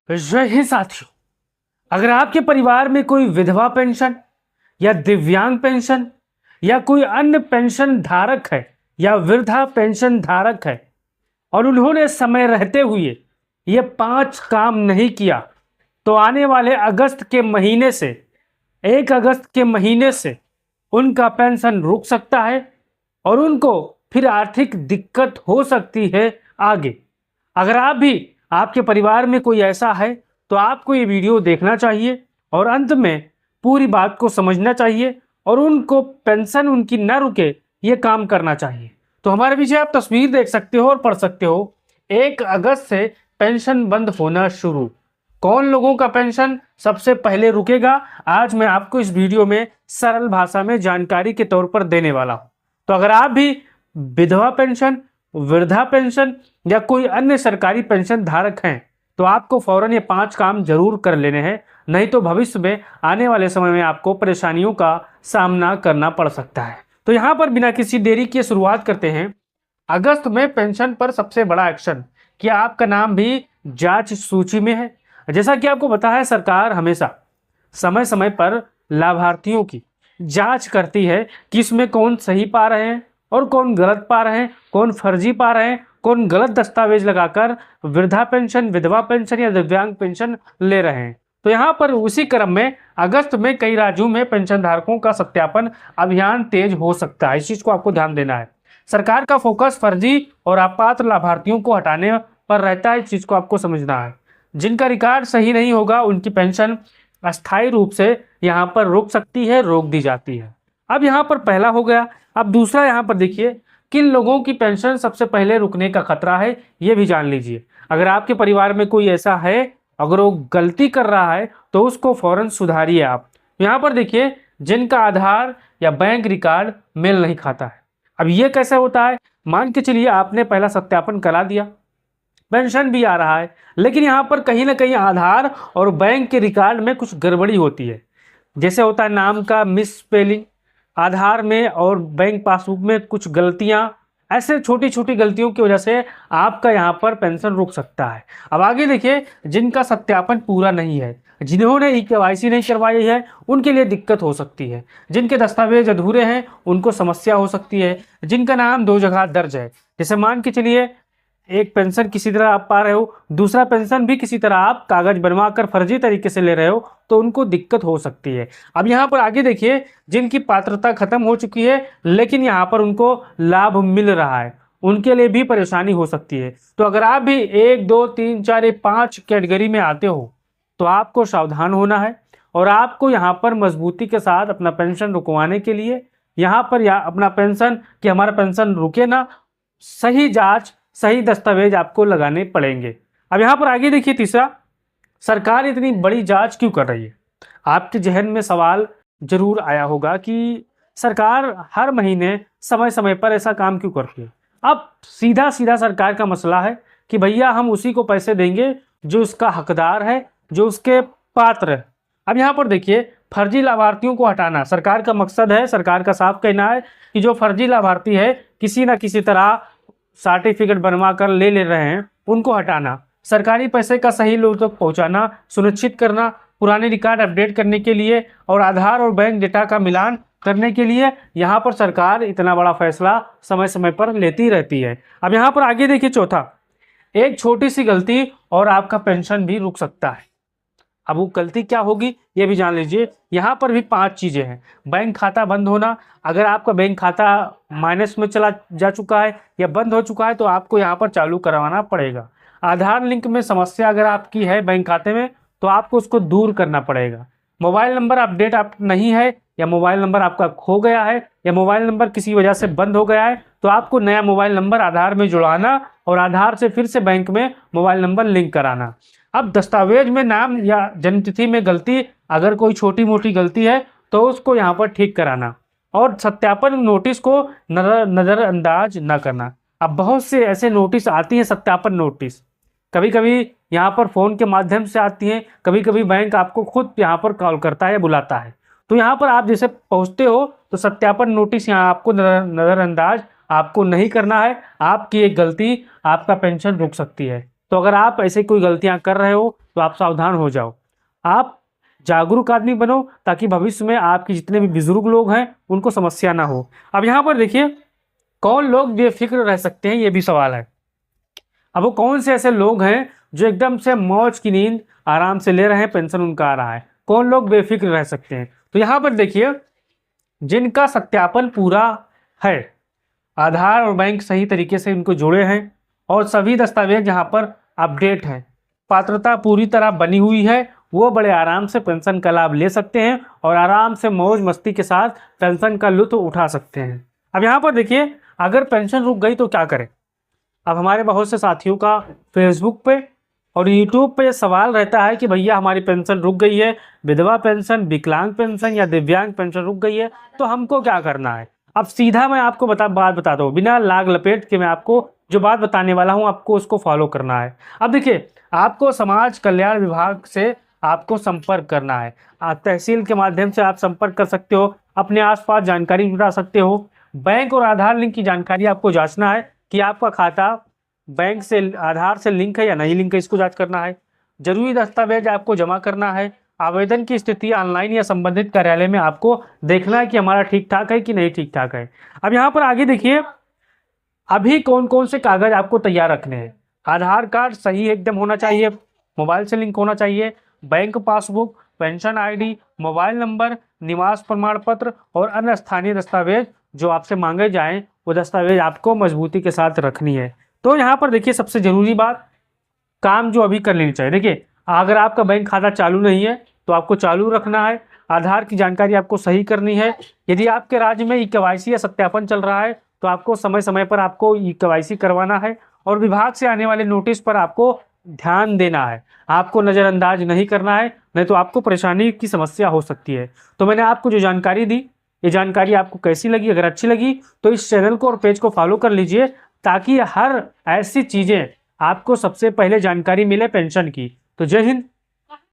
जय हिंद साथियों। अगर आपके परिवार में कोई विधवा पेंशन या दिव्यांग पेंशन या कोई अन्य पेंशन धारक है या वृद्धा पेंशन धारक है और उन्होंने समय रहते हुए ये 5 काम नहीं किया, तो आने वाले अगस्त के महीने से 1 अगस्त के महीने से उनका पेंशन रुक सकता है और उनको फिर आर्थिक दिक्कत हो सकती है आगे। अगर आप भी आपके परिवार में कोई ऐसा है तो आपको ये वीडियो देखना चाहिए और अंत में पूरी बात को समझना चाहिए और उनको पेंशन उनकी न रुके ये काम करना चाहिए। तो हमारे पीछे आप तस्वीर देख सकते हो और पढ़ सकते हो 1 अगस्त से पेंशन बंद होना शुरू। कौन लोगों का पेंशन सबसे पहले रुकेगा, आज मैं आपको इस वीडियो में सरल भाषा में जानकारी के तौर पर देने वाला हूं। तो अगर आप भी विधवा पेंशन, वृद्धा पेंशन या कोई अन्य सरकारी पेंशन धारक हैं तो आपको फौरन ये 5 काम जरूर कर लेने हैं, नहीं तो भविष्य में आने वाले समय में आपको परेशानियों का सामना करना पड़ सकता है। तो यहाँ पर बिना किसी देरी के शुरुआत करते हैं। अगस्त में पेंशन पर सबसे बड़ा एक्शन, क्या आपका नाम भी जांच सूची में है? जैसा कि आपको पता है, सरकार हमेशा समय समय पर लाभार्थियों की जांच करती है कि इसमें कौन सही पा रहे हैं और कौन गलत पा रहे हैं, कौन फर्जी पा रहे हैं, कौन गलत दस्तावेज लगाकर वृद्धा पेंशन, विधवा पेंशन या दिव्यांग पेंशन ले रहे हैं। तो यहाँ पर उसी क्रम में अगस्त में कई राज्यों में पेंशन धारकों का सत्यापन अभियान तेज हो सकता है। इस चीज को आपको ध्यान देना है। सरकार का फोकस फर्जी और अपात्र लाभार्थियों को हटाने पर रहता है। इस चीज को आपको समझना है। जिनका रिकॉर्ड सही नहीं होगा उनकी पेंशन अस्थायी रूप से यहाँ पर रोक सकती है, रोक दी जाती है। अब यहाँ पर पहला हो गया। अब दूसरा यहाँ पर देखिए, किन लोगों की पेंशन सबसे पहले रुकने का खतरा है ये भी जान लीजिए। अगर आपके परिवार में कोई ऐसा है, अगर वो गलती कर रहा है तो उसको फौरन सुधारिए आप। यहाँ पर देखिए, जिनका आधार या बैंक रिकॉर्ड मेल नहीं खाता है। अब ये कैसे होता है? मान के चलिए आपने पहला सत्यापन करा दिया, पेंशन भी आ रहा है, लेकिन यहाँ पर कहीं ना कहीं आधार और बैंक के रिकॉर्ड में कुछ गड़बड़ी होती है। जैसे होता है नाम का मिस स्पेलिंग, आधार में और बैंक पासबुक में कुछ गलतियां, ऐसे छोटी छोटी गलतियों की वजह से आपका यहाँ पर पेंशन रुक सकता है। अब आगे देखिए, जिनका सत्यापन पूरा नहीं है, जिन्होंने ई-केवाईसी नहीं करवाई है, उनके लिए दिक्कत हो सकती है। जिनके दस्तावेज अधूरे हैं उनको समस्या हो सकती है। जिनका नाम 2 जगह दर्ज है, जैसे मान के चलिए एक पेंशन किसी तरह आप पा रहे हो, दूसरा पेंशन भी किसी तरह आप कागज बनवा कर फर्जी तरीके से ले रहे हो, तो उनको दिक्कत हो सकती है। अब यहाँ पर आगे देखिए, जिनकी पात्रता खत्म हो चुकी है लेकिन यहाँ पर उनको लाभ मिल रहा है, उनके लिए भी परेशानी हो सकती है। तो अगर आप भी 1, 2, 3, 4, 5 कैटेगरी में आते हो तो आपको सावधान होना है और आपको यहाँ पर मजबूती के साथ अपना पेंशन रुकवाने के लिए यहाँ पर अपना पेंशन, कि हमारा पेंशन रुके ना, सही जाँच, सही दस्तावेज आपको लगाने पड़ेंगे। अब यहाँ पर आगे देखिए तीसरा, सरकार इतनी बड़ी जांच क्यों कर रही है? आपके जहन में सवाल जरूर आया होगा कि सरकार हर महीने समय समय पर ऐसा काम क्यों करती है। अब सीधा सीधा सरकार का मसला है कि भैया हम उसी को पैसे देंगे जो उसका हकदार है, जो उसके पात्र है। अब यहाँ पर देखिए, फर्जी लाभार्थियों को हटाना सरकार का मकसद है। सरकार का साफ कहना है कि जो फर्जी लाभार्थी है, किसी ना किसी तरह सर्टिफिकेट बनवा कर ले रहे हैं, उनको हटाना, सरकारी पैसे का सही लोगों तक पहुंचाना सुनिश्चित करना, पुराने रिकॉर्ड अपडेट करने के लिए और आधार और बैंक डेटा का मिलान करने के लिए यहाँ पर सरकार इतना बड़ा फैसला समय समय पर लेती रहती है। अब यहाँ पर आगे देखिए चौथा, एक छोटी सी गलती और आपका पेंशन भी रुक सकता है। अब वो गलती क्या होगी ये भी जान लीजिए। यहाँ पर भी 5 चीजें हैं। बैंक खाता बंद होना, अगर आपका बैंक खाता माइनस में चला जा चुका है या बंद हो चुका है तो आपको यहाँ पर चालू करवाना पड़ेगा। आधार लिंक में समस्या अगर आपकी है बैंक खाते में तो आपको उसको दूर करना पड़ेगा। मोबाइल नंबर अपडेट आप नहीं है, या मोबाइल नंबर आपका खो गया है, या मोबाइल नंबर किसी वजह से बंद हो गया है, तो आपको नया मोबाइल नंबर आधार में जुड़ाना और आधार से फिर से बैंक में मोबाइल नंबर लिंक कराना। अब दस्तावेज में नाम या जन्मतिथि में गलती, अगर कोई छोटी मोटी गलती है तो उसको यहाँ पर ठीक कराना और सत्यापन नोटिस को नज़रअंदाज न करना। अब बहुत से ऐसे नोटिस आती हैं, सत्यापन नोटिस, कभी कभी यहाँ पर फ़ोन के माध्यम से आती हैं, कभी कभी बैंक आपको खुद यहाँ पर कॉल करता है, बुलाता है। तो यहाँ पर आप जैसे पहुँचते हो तो सत्यापन नोटिस यहाँ आपको नज़रअंदाज आपको नहीं करना है। आपकी एक गलती आपका पेंशन रुक सकती है। तो अगर आप ऐसे कोई गलतियां कर रहे हो तो आप सावधान हो जाओ, आप जागरूक आदमी बनो, ताकि भविष्य में आपके जितने भी बुजुर्ग लोग हैं उनको समस्या ना हो। अब यहाँ पर देखिए, कौन लोग बेफिक्र रह सकते हैं, ये भी सवाल है। अब वो कौन से ऐसे लोग हैं जो एकदम से मौज की नींद आराम से ले रहे हैं, पेंशन उनका आ रहा है, कौन लोग बेफिक्र रह सकते हैं? तो यहाँ पर देखिए, जिनका सत्यापन पूरा है, आधार और बैंक सही तरीके से इनको जुड़े हैं और सभी दस्तावेज यहाँ पर अपडेट हैं, पात्रता पूरी तरह बनी हुई है, वो बड़े आराम से पेंशन का लाभ ले सकते हैं और आराम से मौज मस्ती के साथ पेंशन का लुत्फ उठा सकते हैं। अब यहाँ पर देखिए, अगर पेंशन रुक गई तो क्या करें? अब हमारे बहुत से साथियों का फेसबुक पे और यूट्यूब पे सवाल रहता है कि भैया हमारी पेंशन रुक गई है, विधवा पेंशन, विकलांग पेंशन या दिव्यांग पेंशन रुक गई है, तो हमको क्या करना है? अब सीधा मैं आपको बात बताता हूँ, बिना लाग लपेट के मैं आपको जो बात बताने वाला हूँ आपको उसको फॉलो करना है। अब देखिए, आपको समाज कल्याण विभाग से आपको संपर्क करना है। आप तहसील के माध्यम से आप संपर्क कर सकते हो, अपने आसपास जानकारी जुटा सकते हो। बैंक और आधार लिंक की जानकारी आपको जांचना है कि आपका खाता बैंक से, आधार से लिंक है या नहीं लिंक है, इसको जांच करना है। जरूरी दस्तावेज आपको जमा करना है। आवेदन की स्थिति ऑनलाइन या संबंधित कार्यालय में आपको देखना है कि हमारा ठीक ठाक है कि नहीं ठीक ठाक है। अब यहाँ पर आगे देखिए, अभी कौन कौन से कागज आपको तैयार रखने हैं। आधार कार्ड सही एकदम होना चाहिए, मोबाइल से लिंक होना चाहिए, bank passbook, pension ID, mobile number, निवास प्रमाण पत्र और अन्य स्थानीय दस्तावेज जो आपसे मांगे जाएं, वो दस्तावेज आपको मजबूती के साथ रखनी है। तो यहाँ पर देखिए, सबसे जरूरी बात, काम जो अभी कर लेनी चाहिए। देखिए, अगर आपका बैंक खाता चालू नहीं है तो आपको चालू रखना है। आधार की जानकारी आपको सही करनी है। यदि आपके राज्य में ई-केवाईसी या सत्यापन चल रहा है तो आपको समय समय पर आपको ई-केवाईसी करवाना है और विभाग से आने वाले नोटिस पर आपको ध्यान देना है। आपको नज़रअंदाज नहीं करना है, नहीं तो आपको परेशानी की समस्या हो सकती है। तो मैंने आपको जो जानकारी दी, ये जानकारी आपको कैसी लगी? अगर अच्छी लगी तो इस चैनल को और पेज को फॉलो कर लीजिए, ताकि हर ऐसी चीज़ें आपको सबसे पहले जानकारी मिले पेंशन की। तो जय हिंद,